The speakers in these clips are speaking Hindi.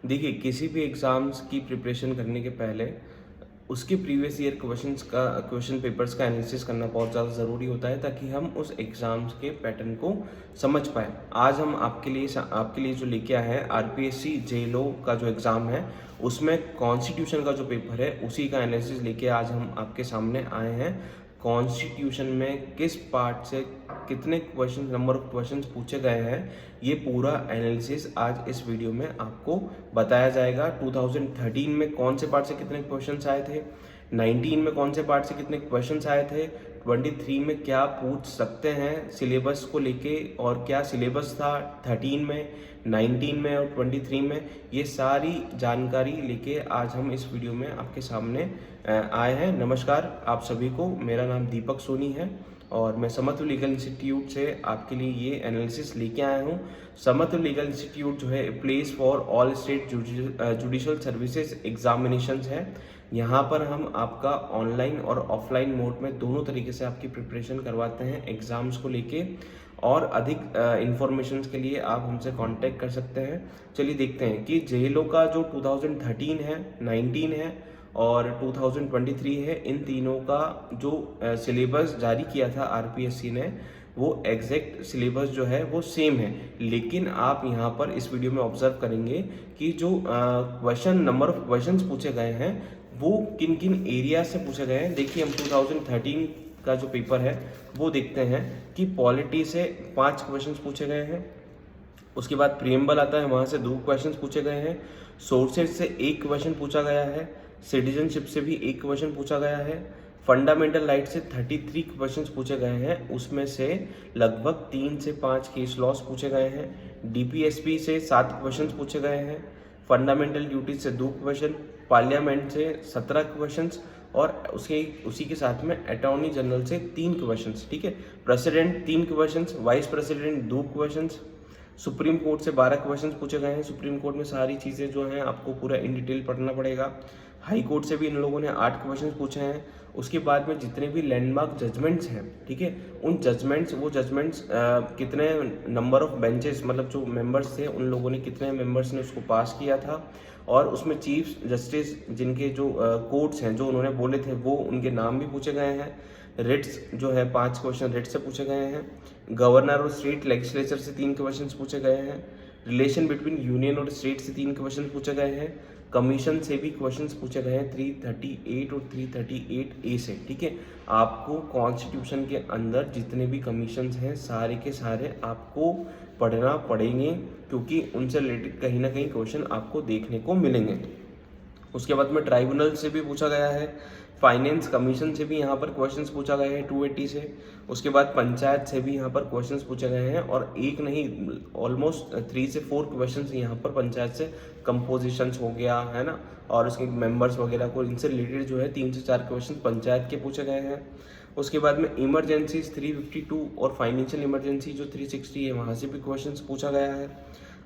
देखिए, किसी भी एग्ज़ाम्स की प्रिपरेशन करने के पहले उसके प्रीवियस ईयर क्वेश्चन पेपर्स का एनालिसिस करना बहुत ज़्यादा ज़रूरी होता है, ताकि हम उस एग्ज़ाम्स के पैटर्न को समझ पाएँ। आज हम आपके लिए जो लेके आए हैं आरपीएससी जेईई का जो एग्ज़ाम है, उसमें कॉन्स्टिट्यूशन का जो पेपर है उसी का एनालिसिस लेके आज हम आपके सामने आए हैं। कॉन्स्टिट्यूशन में किस पार्ट से कितने नंबर ऑफ क्वेश्चंस पूछे गए हैं, ये पूरा एनालिसिस आज इस वीडियो में आपको बताया जाएगा। 2013 में कौन से पार्ट से कितने क्वेश्चंस आए थे, 19 में कौन से पार्ट से कितने क्वेश्चंस आए थे, 23 में क्या पूछ सकते हैं सिलेबस को लेके, और क्या सिलेबस था 13 में, 19 में और 23 में, ये सारी जानकारी लेके आज हम इस वीडियो में आपके सामने आए हैं। नमस्कार आप सभी को, मेरा नाम दीपक सोनी है और मैं समत्व लीगल इंस्टीट्यूट से आपके लिए ये एनालिसिस लेके आया हूँ। समत्व लीगल इंस्टीट्यूट जो है place for all state judicial services examinations है। यहाँ पर हम आपका ऑनलाइन और ऑफलाइन मोड में दोनों तरीके से आपकी प्रिपरेशन करवाते हैं एग्जाम्स को लेके, और अधिक इंफॉर्मेशन के लिए आप हमसे कांटेक्ट कर सकते हैं। चलिए देखते हैं कि जेईई का जो 2013 है, 19 है और 2023 है, इन तीनों का जो सिलेबस जारी किया था आरपीएससी ने, वो एग्जैक्ट सिलेबस जो है वो सेम है। लेकिन आप यहाँ पर इस वीडियो में ऑब्जर्व करेंगे कि जो नंबर ऑफ क्वेश्चंस पूछे गए हैं वो किन किन एरिया से पूछे गए हैं। देखिए, हम 2013 का जो पेपर है वो देखते हैं कि पॉलिटी से 5 क्वेश्चंस पूछे गए हैं। उसके बाद प्रीएम्बल आता है, वहाँ से 2 क्वेश्चंस पूछे गए हैं। सोर्सेज से 1 क्वेश्चन पूछा गया है। सिटीजनशिप से भी 1 क्वेश्चन पूछा गया है। फंडामेंटल राइट से 33 क्वेश्चंस पूछे गए हैं, उसमें से लगभग 3 से 5 केस लॉस पूछे गए हैं। डीपीएसपी से 7 क्वेश्चंस पूछे गए हैं। फंडामेंटल ड्यूटीज से 2 क्वेश्चन, पार्लियामेंट से 17 क्वेश्चंस और उसी के साथ में अटॉर्नी जनरल से 3 क्वेश्चंस। ठीक है, president 3 questions, vice president 2 questions, supreme court से 12 क्वेश्चंस पूछे गए हैं। सुप्रीम कोर्ट में सारी चीज़ें जो हैं आपको पूरा इन डिटेल पढ़ना पड़ेगा। हाई कोर्ट से भी इन लोगों ने 8 क्वेश्चंस पूछे हैं। उसके बाद में जितने भी लैंडमार्क जजमेंट्स हैं, ठीक है, उन जजमेंट्स कितने नंबर ऑफ बेंचेस, मतलब जो मेंबर्स थे उन लोगों ने, कितने मेंबर्स ने उसको पास किया था, और उसमें चीफ जस्टिस जिनके जो कोर्ट्स हैं जो उन्होंने बोले थे वो उनके नाम भी पूछे गए हैं। रिट्स जो है 5 क्वेश्चन रिट्स से पूछे गए हैं। गवर्नर और स्टेट लेजिस्लेचर से 3 क्वेश्चंस पूछे गए हैं। रिलेशन बिटवीन यूनियन और स्टेट से 3 क्वेश्चन पूछे गए हैं। कमीशन से भी क्वेश्चंस पूछे गए हैं 338 और 338A से। ठीक है, आपको कॉन्स्टिट्यूशन के अंदर जितने भी कमीशंस हैं सारे के सारे आपको पढ़ना पड़ेंगे, क्योंकि उनसे रिलेटेड कहीं ना कहीं क्वेश्चन आपको देखने को मिलेंगे। उसके बाद में ट्राइब्यूनल से भी पूछा गया है। फाइनेंस कमीशन से भी यहाँ पर क्वेश्चंस पूछा गया है 280 से। उसके बाद पंचायत से भी यहाँ पर क्वेश्चंस पूछे गए हैं, और एक नहीं ऑलमोस्ट 3 से 4 क्वेश्चंस यहाँ पर पंचायत से कंपोजिशंस हो गया है ना, और उसके मेंबर्स वगैरह को, इनसे रिलेटेड जो है 3 से 4 क्वेश्चन पंचायत के पूछे गए हैं। उसके बाद में इमरजेंसी 352 और फाइनेंशियल इमरजेंसी जो 360 है वहाँ से भी क्वेश्चंस पूछा गया है।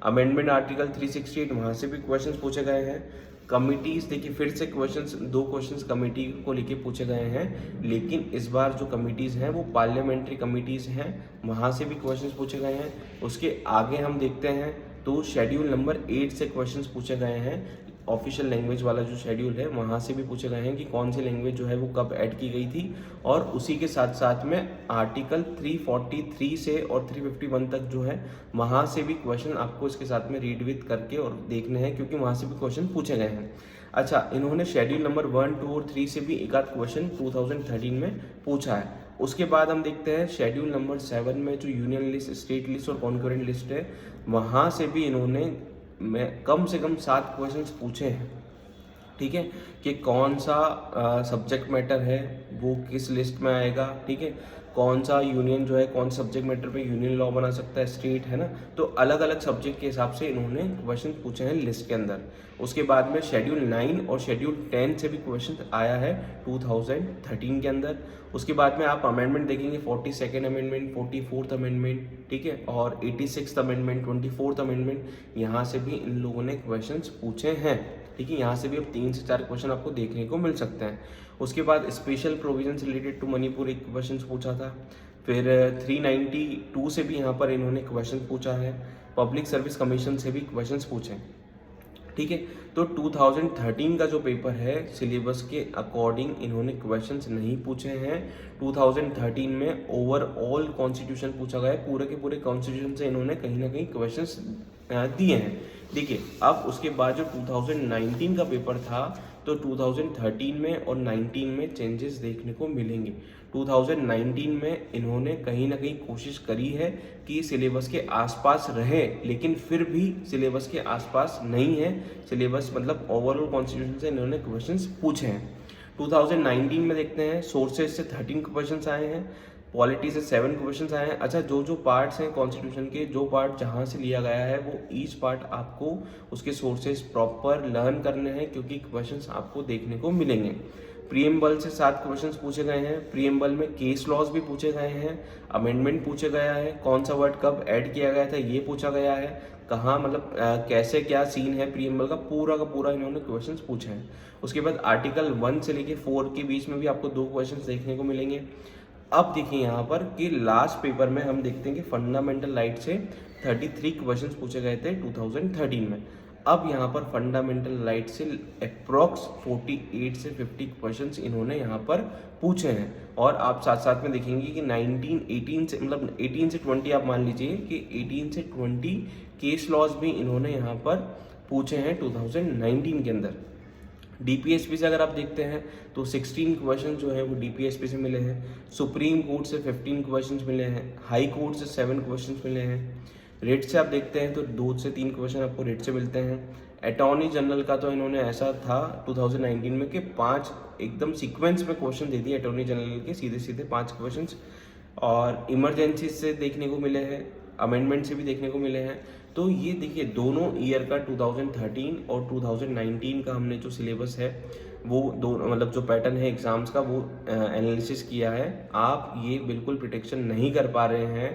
अमेंडमेंट आर्टिकल 368 वहाँ से भी क्वेश्चंस पूछे गए हैं। कमिटीज़ देखिए, फिर से क्वेश्चंस 2 क्वेश्चंस कमेटी को लेके पूछे गए हैं, लेकिन इस बार जो कमिटीज़ हैं वो पार्लियामेंट्री कमिटीज़ हैं, वहाँ से भी क्वेश्चंस पूछे गए हैं। उसके आगे हम देखते हैं तो शेड्यूल नंबर 8 से क्वेश्चंस पूछे गए हैं। ऑफिशियल लैंग्वेज वाला जो शेड्यूल है वहाँ से भी पूछे गए हैं कि कौन सी लैंग्वेज जो है वो कब ऐड की गई थी, और उसी के साथ साथ में आर्टिकल 343 से और 351 तक जो है वहाँ से भी क्वेश्चन आपको इसके साथ में रीड विथ करके और देखने हैं, क्योंकि वहाँ से भी क्वेश्चन पूछे गए हैं। अच्छा, इन्होंने शेड्यूल नंबर 1, 2 और 3 से भी एक आध क्वेश्चन 2013 में पूछा है। उसके बाद हम देखते हैं शेड्यूल नंबर 7 में जो यूनियन लिस्ट, स्टेट लिस्ट और कॉन्करेंट लिस्ट है, वहाँ से भी इन्होंने कम से कम 7 क्वेश्चंस पूछे हैं। ठीक है, कि कौन सा सब्जेक्ट मैटर है वो किस लिस्ट में आएगा। ठीक है, कौन सा यूनियन जो है कौन सब्जेक्ट मैटर पे यूनियन लॉ बना सकता है, स्टेट है ना, तो अलग अलग सब्जेक्ट के हिसाब से इन्होंने क्वेश्चन पूछे हैं लिस्ट के अंदर। उसके बाद में शेड्यूल 9 और शेड्यूल 10 से भी क्वेश्चन आया है 2013 के अंदर। उसके बाद में आप अमेंडमेंट देखेंगे, 42nd अमेंडमेंट, 44th अमेंडमेंट, ठीक है, और 86th अमेंडमेंट, 24th अमेंडमेंट, यहाँ से भी इन लोगों ने क्वेश्चंस पूछे हैं। ठीक है, यहाँ से भी अब 3 से 4 क्वेश्चन आपको देखने को मिल सकते हैं। उसके बाद special provisions related to Manipur एक क्वेश्चन पूछा था। फिर 392 से भी यहाँ पर इन्होंने क्वेश्चन पूछा है। पब्लिक सर्विस कमीशन से भी क्वेश्चन पूछे। ठीक है। तो 2013 का जो पेपर है सिलेबस के अकॉर्डिंग इन्होंने क्वेश्चंस नहीं पूछे हैं। 2013 में ओवरऑल कॉन्स्टिट्यूशन पूछा गया है, पूरे के पूरे कॉन्स्टिट्यूशन से इन्होंने कहीं ना कहीं क्वेश्चंस दिए हैं। देखिए अब उसके बाद जो 2019 का पेपर था तो 2013 में और 19 में चेंजेस देखने को मिलेंगे। 2019 में इन्होंने कहीं ना कहीं कोशिश करी है कि सिलेबस के आसपास रहे, लेकिन फिर भी सिलेबस के आसपास नहीं है। सिलेबस मतलब ओवरऑल कॉन्स्टिट्यूशन से इन्होंने क्वेश्चंस पूछे हैं। 2019 में देखते हैं सोर्सेज से 13 क्वेश्चंस आए हैं, पॉलिटी से 7 क्वेश्चंस आए हैं। अच्छा जो जो पार्ट्स हैं कॉन्स्टिट्यूशन के, जो पार्ट जहाँ से लिया गया है वो ईच पार्ट आपको उसके सोर्सेज प्रॉपर लर्न करने हैं, क्योंकि क्वेश्चंस आपको देखने को मिलेंगे। प्रीएम्बल से 7 क्वेश्चंस पूछे गए हैं। प्रीएम्बल में केस लॉज भी पूछे गए हैं, अमेंडमेंट पूछे गया है, कौन सा वर्ड कब ऐड किया गया था ये पूछा गया है, कहाँ मतलब कैसे क्या सीन है प्रीएम्बल का पूरा इन्होंने क्वेश्चंस पूछे हैं। उसके बाद आर्टिकल 1 से लेके 4 के बीच में भी आपको 2 क्वेश्चंस देखने को मिलेंगे। अब देखिए यहाँ पर कि लास्ट पेपर में हम देखते हैं कि फंडामेंटल राइट से 33 क्वेश्चंस पूछे गए थे 2013 में। अब यहाँ पर फंडामेंटल राइट से अप्रॉक्स 48 से 50 क्वेश्चंस इन्होंने यहाँ पर पूछे हैं। और आप साथ साथ में देखेंगे कि 18 से मतलब 18 से 20 आप मान लीजिए कि 18 से 20 केस लॉज भी इन्होंने यहाँ पर पूछे हैं 2019 के अंदर। डीपीएसपी से अगर आप देखते हैं तो 16 क्वेश्चन जो है वो डीपीएसपी से मिले हैं, सुप्रीम कोर्ट से 15 क्वेश्चन मिले हैं, हाई कोर्ट से 7 क्वेश्चन मिले हैं, रेट से आप देखते हैं तो 2 से 3 क्वेश्चन आपको रेट से मिलते हैं। अटॉर्नी जनरल का तो इन्होंने ऐसा था 2019 में कि 5 एकदम सीक्वेंस में क्वेश्चन दे दिए अटॉर्नी जनरल के, सीधे सीधे 5 क्वेश्चन। और इमरजेंसी से देखने को मिले हैं, अमेंडमेंट से भी देखने को मिले हैं। तो ये देखिए दोनों ईयर का 2013 और 2019 का हमने जो सिलेबस है वो दो मतलब जो पैटर्न है एग्जाम्स का वो एनालिसिस किया है। आप ये बिल्कुल प्रिडिक्शन नहीं कर पा रहे हैं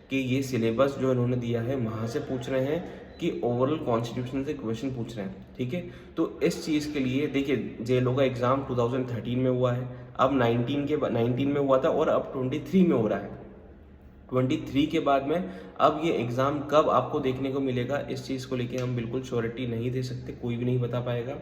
कि ये सिलेबस जो इन्होंने दिया है वहाँ से पूछ रहे हैं कि ओवरऑल कॉन्स्टिट्यूशन से क्वेश्चन पूछ रहे हैं। ठीक है, तो इस चीज़ के लिए देखिए जेएलओ का एग्ज़ाम 2013 में हुआ है, अब 19 में हुआ था और अब 23 में हो रहा है। 23 के बाद में अब ये एग्ज़ाम कब आपको देखने को मिलेगा इस चीज़ को लेके हम बिल्कुल श्योरिटी नहीं दे सकते, कोई भी नहीं बता पाएगा।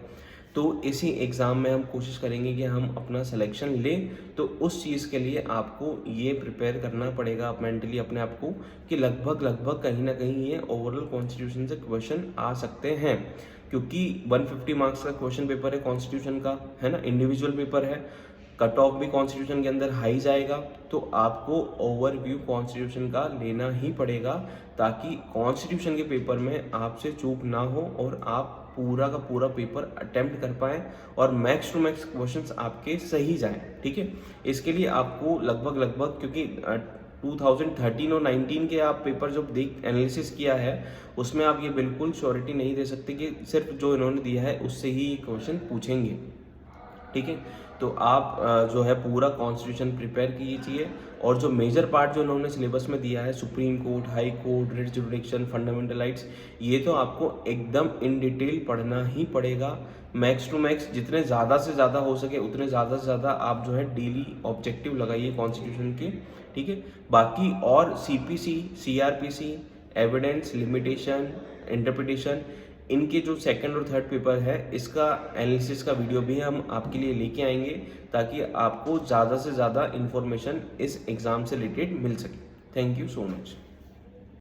तो इसी एग्ज़ाम में हम कोशिश करेंगे कि हम अपना सिलेक्शन लें। तो उस चीज़ के लिए आपको ये प्रिपेयर करना पड़ेगा आप मेंटली अपने आप को कि लगभग कहीं ना कहीं ये ओवरऑल कॉन्स्टिट्यूशन से क्वेश्चन आ सकते हैं, क्योंकि 150 मार्क्स का क्वेश्चन पेपर है कॉन्स्टिट्यूशन का, है ना, इंडिविजुअल पेपर है। कट ऑफ भी कॉन्स्टिट्यूशन के अंदर हाई जाएगा, तो आपको ओवरव्यू कॉन्स्टिट्यूशन का लेना ही पड़ेगा ताकि कॉन्स्टिट्यूशन के पेपर में आपसे चूक ना हो और आप पूरा का पूरा पेपर अटेम्प्ट कर पाएँ और मैक्स टू मैक्स क्वेश्चंस आपके सही जाएं। ठीक है, इसके लिए आपको लगभग क्योंकि 2013 और 19 के आप पेपर जो एनालिसिस किया है उसमें आप ये बिल्कुल श्योरिटी नहीं दे सकते कि सिर्फ जो इन्होंने दिया है उससे ही ये क्वेश्चन पूछेंगे। ठीक है, तो आप जो है पूरा कॉन्स्टिट्यूशन प्रिपेयर कीजिए और जो मेजर पार्ट जो उन्होंने सिलेबस में दिया है supreme court, high court, writ jurisdiction, fundamental rights, ये तो आपको एकदम इन डिटेल पढ़ना ही पड़ेगा। मैक्स टू मैक्स जितने ज़्यादा से ज़्यादा हो सके उतने ज़्यादा से ज़्यादा आप जो है डेली ऑब्जेक्टिव लगाइए कॉन्स्टिट्यूशन के। ठीक है, बाकी और CPC, CrPC, evidence, limitation, interpretation, इनके जो सेकंड और थर्ड पेपर है इसका एनालिसिस का वीडियो भी हम आपके लिए लेके आएंगे ताकि आपको ज़्यादा से ज़्यादा इन्फॉर्मेशन इस एग्ज़ाम से रिलेटेड मिल सके। Thank you so much.